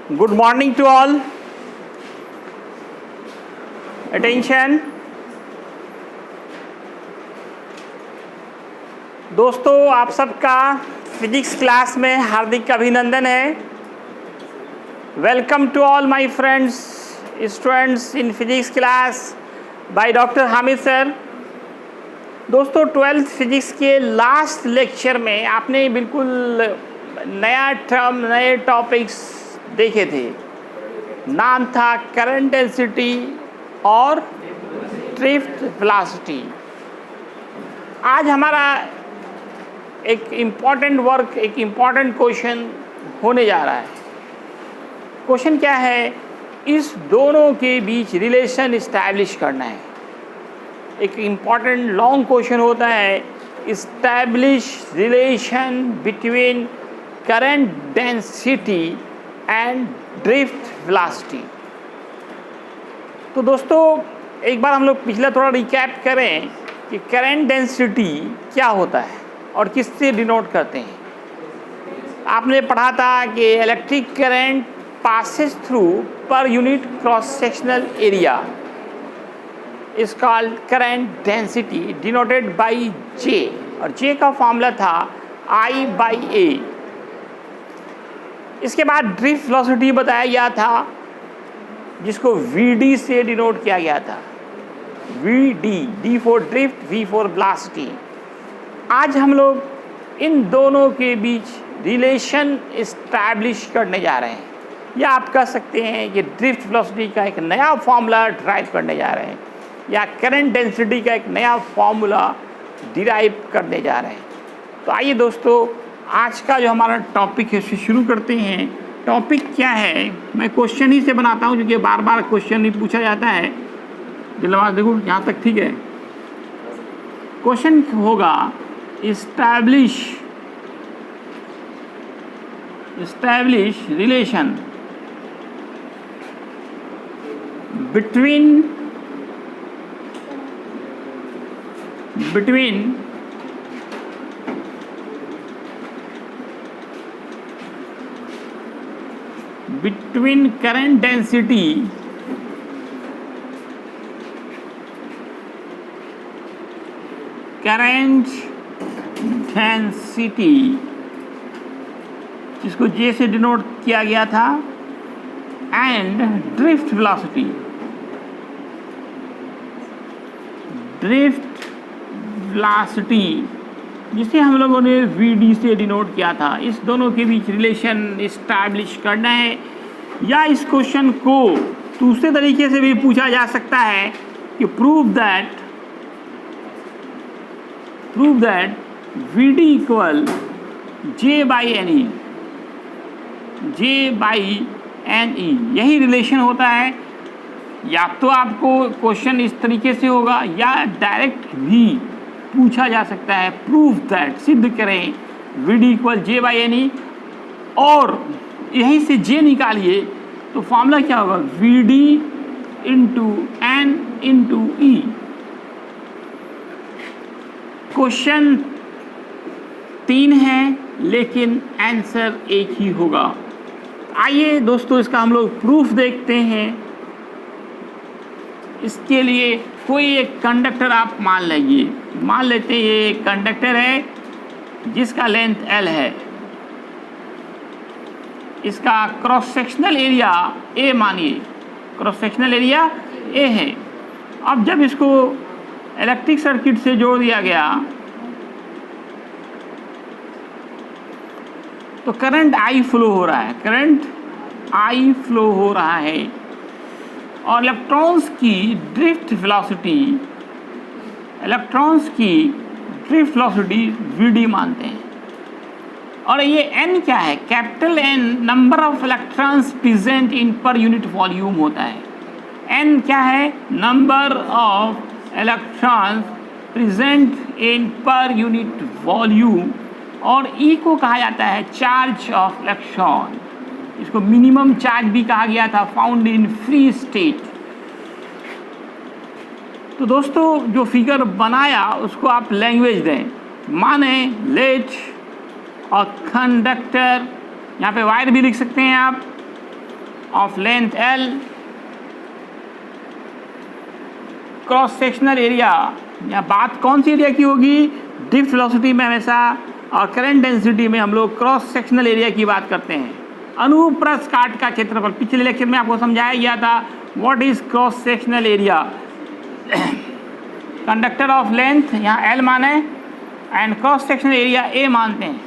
Good morning to all. Attention. दोस्तों, आप सबका फिजिक्स क्लास में हार्दिक अभिनंदन है. Welcome to all my friends students in physics class by doctor Hamid sir. दोस्तों, 12th फिजिक्स के लास्ट लेक्चर में आपने बिल्कुल नया टर्म, नए टॉपिक्स देखे थे. नाम था करंट डेंसिटी और ड्रिफ्ट वेलोसिटी. आज हमारा एक इम्पॉर्टेंट वर्क, एक इम्पॉर्टेंट क्वेश्चन होने जा रहा है. क्वेश्चन क्या है? इस दोनों के बीच रिलेशन इस्टेब्लिश करना है. एक इम्पॉर्टेंट लॉन्ग क्वेश्चन होता है, establish relation between current density and drift velocity. तो दोस्तों, एक बार हम लोग पिछला थोड़ा रिकैप करें कि करंट डेंसिटी क्या होता है और किससे डिनोट करते हैं. आपने पढ़ा था कि electric current passes through per unit cross sectional area is called current density denoted by J, और J का फॉर्मूला था I/A. इसके बाद ड्रिफ्ट वेलोसिटी बताया गया था, जिसको VD से डिनोट किया गया था. VD, D for drift, V for velocity. आज हम लोग इन दोनों के बीच रिलेशन इस्टेब्लिश करने जा रहे हैं, या आप कह सकते हैं कि ड्रिफ्ट वेलोसिटी का एक नया फॉर्मूला ड्राइव करने जा रहे हैं, या करंट डेंसिटी का एक नया फॉर्मूला डिराइव करने जा रहे हैं. तो आइए दोस्तों, आज का जो हमारा टॉपिक है उसे शुरू करते हैं. टॉपिक क्या है? मैं क्वेश्चन ही से बनाता हूँ, क्योंकि बार बार क्वेश्चन ही पूछा जाता है. दिलवास देखो, यहाँ तक ठीक है. क्वेश्चन होगा establish relation between current density जिसको J से डिनोट किया गया था, एंड ड्रिफ्ट वेलोसिटी जिसे हम लोगों ने VD से डिनोट किया था. इस दोनों के बीच रिलेशन इस्टेब्लिश करना है. या इस क्वेश्चन को दूसरे तरीके से भी पूछा जा सकता है कि prove that VD equal J/NE. यही रिलेशन होता है. या तो आपको क्वेश्चन इस तरीके से होगा, या डायरेक्ट भी पूछा जा सकता है, प्रूव दैट, सिद्ध करें VD इक्वल J/NE, और यहीं से J निकालिए तो फॉर्मूला क्या होगा? VD into N into E. Question 3 है, लेकिन आंसर एक ही होगा. आइए दोस्तों, इसका हम लोग प्रूफ देखते हैं. इसके लिए कोई एक कंडक्टर आप मान लेते हैं ये एक कंडक्टर है जिसका लेंथ L है. इसका क्रॉस सेक्शनल एरिया A मानिए, क्रॉस सेक्शनल एरिया A है. अब जब इसको इलेक्ट्रिक सर्किट से जोड़ दिया गया तो करंट I फ्लो हो रहा है, और इलेक्ट्रॉन्स की ड्रिफ्ट वेलोसिटी VD मानते हैं. और ये N क्या है? Capital N number of electrons present in per unit volume होता है. N क्या है? Number of electrons present in per unit volume. और E को कहा जाता है चार्ज ऑफ इलेक्ट्रॉन. इसको मिनिमम चार्ज भी कहा गया था, फाउंड इन फ्री स्टेट. तो दोस्तों, जो फिगर बनाया उसको आप लैंग्वेज दें. माने लेट और कंडक्टर, यहाँ पे वायर भी लिख सकते हैं आप, of length L, cross sectional area, या बात कौन सी एरिया की होगी? ड्रिफ्ट वेलोसिटी में हमेशा और करंट डेंसिटी में हम लोग क्रॉस सेक्शनल एरिया की बात करते हैं। अनुप्रस्थ काट का क्षेत्रफल, पिछले लेक्चर में आपको समझाया गया था what is cross sectional area. Conductor of length यहाँ L माने and cross sectional area A मानते हैं,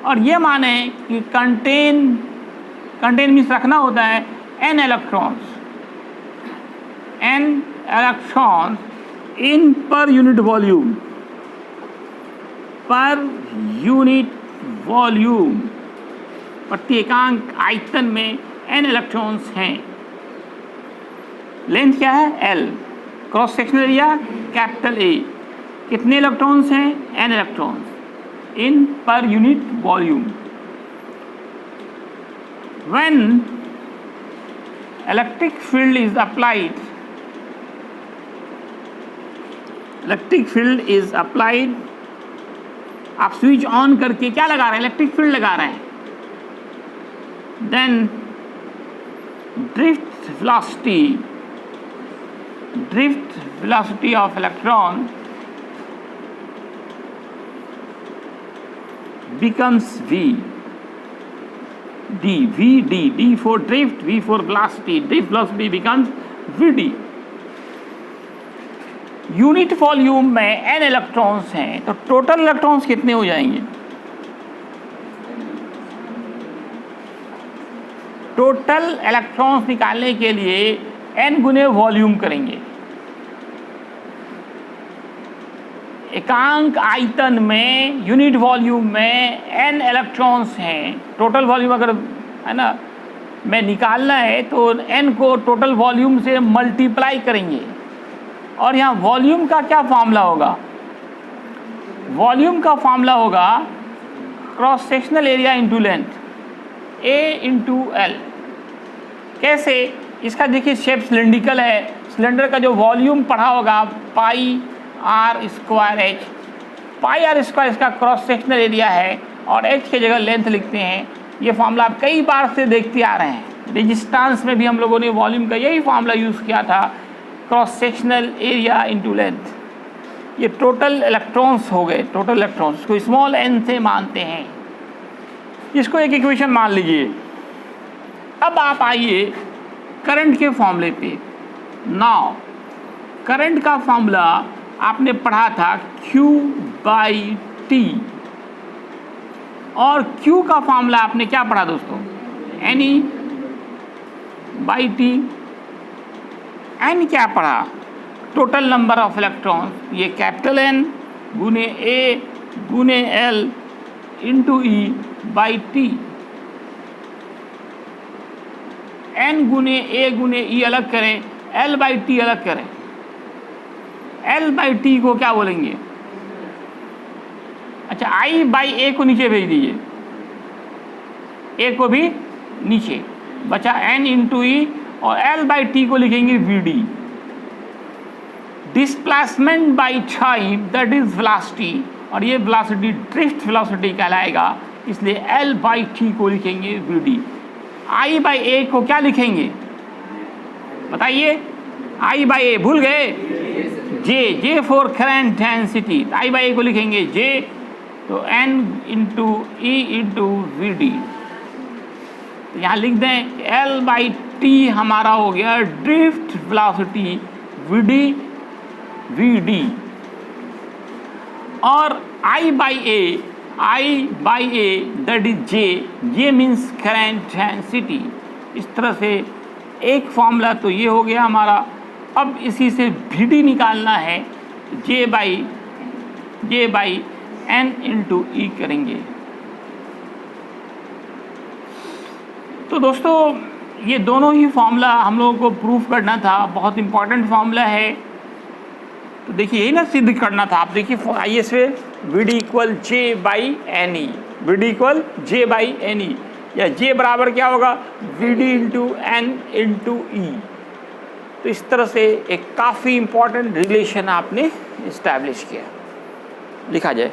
और ये माने कि कंटेन मीन्स रखना होता है n electrons in per unit volume, प्रत्येकांक आयतन में n इलेक्ट्रॉन्स हैं। लेंथ क्या है? L, cross sectional area capital A, कितने इलेक्ट्रॉन्स हैं? n electrons in per unit volume. When electric field is applied, आप स्विच ऑन करके क्या लगा रहे हैं? इलेक्ट्रिक फील्ड लगा रहे हैं। Then drift velocity of electron becomes D for drift, V for velocity, drift velocity becomes Vd। Unit volume में n इलेक्ट्रॉन्स हैं, तो टोटल इलेक्ट्रॉन्स कितने हो जाएंगे? टोटल इलेक्ट्रॉन्स निकालने के लिए n गुने वॉल्यूम करेंगे। एकांक आयतन में यूनिट वॉल्यूम में n इलेक्ट्रॉन्स हैं, टोटल वॉल्यूम अगर है ना में निकालना है तो n को टोटल वॉल्यूम से मल्टीप्लाई करेंगे। और यहाँ वॉल्यूम का क्या फार्मूला होगा? वॉल्यूम का फार्मूला होगा cross sectional area into length, A into L। कैसे? इसका देखिए शेप सिलेंड्रिकल है, सिलेंडर का जो वॉल्यूम पढ़ा होगा pi r square H, pi r square इसका क्रॉस सेक्शनल एरिया है और H की जगह लेंथ लिखते हैं। ये फार्मूला आप कई बार से देखते आ रहे हैं, रेजिस्टेंस में भी हम लोगों ने वॉल्यूम का यही फार्मूला यूज़ किया था, cross sectional area into length. ये टोटल इलेक्ट्रॉन्स हो गए, टोटल इलेक्ट्रॉन्स को स्मॉल n से मानते हैं। इसको एक इक्वेशन मान लीजिए। अब आप आइए करंट के फॉर्मूले पे। नाउ करंट का फॉर्मूला आपने पढ़ा था Q/T, और Q का फॉर्मूला आपने क्या पढ़ा दोस्तों? NE/T। n क्या पढ़ा? टोटल नंबर ऑफ इलेक्ट्रॉन्स, ये कैपिटल N गुने A गुने L इंटू E/T। n गुने A गुने E अलग करें, L/T अलग करें। L/T को क्या बोलेंगे? अच्छा, I/A को नीचे भेज दीजिए, A को भी नीचे, बचा n इंटू E, और L/T को लिखेंगे Vd। Displacement by time that is velocity, और ये वेलोसिटी ड्रिफ्ट वेलोसिटी कहलाएगा, इसलिए L/T को लिखेंगे Vd। I/A को क्या लिखेंगे बताइए? I/A भूल गए? J for current density, I/A को लिखेंगे J, तो N into E into Vd। यहाँ लिख दें L/T हमारा हो गया ड्रिफ्ट वेलोसिटी Vd, और I/A that is J means current density. इस तरह से एक फॉर्मूला तो ये हो गया हमारा। अब इसी से Vd निकालना है, J/N इंटू E करेंगे। तो दोस्तों ये दोनों ही फॉर्मूला हम लोगों को प्रूफ करना था, बहुत इंपॉर्टेंट फॉर्मूला है। तो देखिए यही ना सिद्ध करना था। आप देखिए आइए इसमें Vd equal J/Ne, Vd equal J/Ne, या J बराबर क्या होगा? Vd into N into E। तो इस तरह से एक काफ़ी इंपॉर्टेंट रिलेशन आपने इस्टेब्लिश किया। लिखा जाए